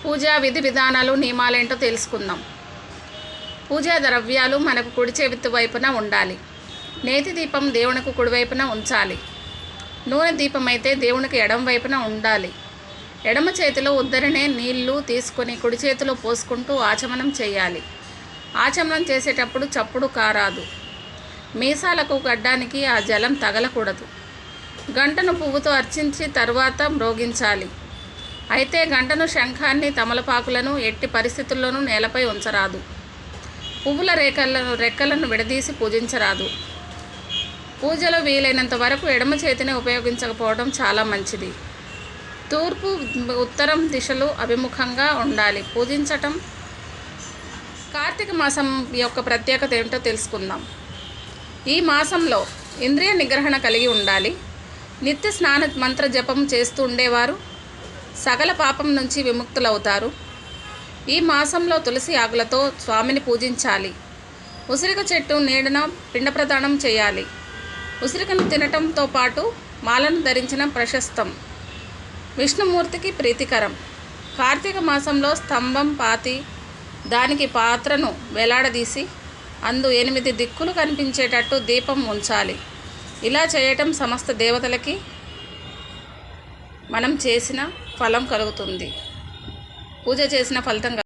పూజా విధి విధానాలు నియమాలేంటో తెలుసుకుందాం. పూజా ద్రవ్యాలు మనకు కుడి చేతి వైపున ఉండాలి. నేతి దీపం దేవునికి కుడివైపున ఉంచాలి. నూనె దీపం అయితే దేవునికి ఎడమ వైపున ఉండాలి. ఎడమ చేతిలో ఉద్దరణే నీళ్లు తీసుకొని కుడి చేతిలో పోసుకుంటూ ఆచమనం చేయాలి. ఆచమనం చేసేటప్పుడు చప్పుడు కారాదు. మీసాలకు గడ్డానికి ఆ జలం తగలకూడదు. గంటను పువ్వుతో అర్చించి తర్వాత మ్రోగించాలి. అయితే గంటను, శంఖాన్ని, తమలపాకులను ఎట్టి పరిస్థితుల్లోనూ నేలపై ఉంచరాదు. పువ్వుల రెక్కలను విడదీసి పూజించరాదు. పూజలో వీలైనంత వరకు ఎడమ చేతిని ఉపయోగించకపోవడం చాలా మంచిది. తూర్పు, ఉత్తరం దిశలు అభిముఖంగా ఉండాలి. పూజించటం. కార్తీక మాసం యొక్క ప్రత్యేకత ఏమిటో తెలుసుకుందాం. ఈ మాసంలో ఇంద్రియ నిగ్రహణ కలిగి ఉండాలి. నిత్య స్నాన మంత్ర జపం చేస్తూ ఉండేవారు సకల పాపం నుంచి విముక్తులవుతారు. ఈ మాసంలో తులసి ఆకులతో స్వామిని పూజించాలి. ఉసిరిక చెట్టు నీడన పిండ ప్రదానం చేయాలి. ఉసిరికను తినటంతో పాటు మాలను ధరించడం ప్రశస్తం. విష్ణుమూర్తికి ప్రీతికరం. కార్తీక మాసంలో స్తంభం పాతి దానికి పాత్రను వేలాడదీసి అందు 8 దిక్కులు కనిపించేటట్టు దీపం ఉంచాలి. ఇలా చేయటం సమస్త దేవతలకి మనం చేసిన ఫలం కలుగుతుంది. పూజ చేసిన ఫలితం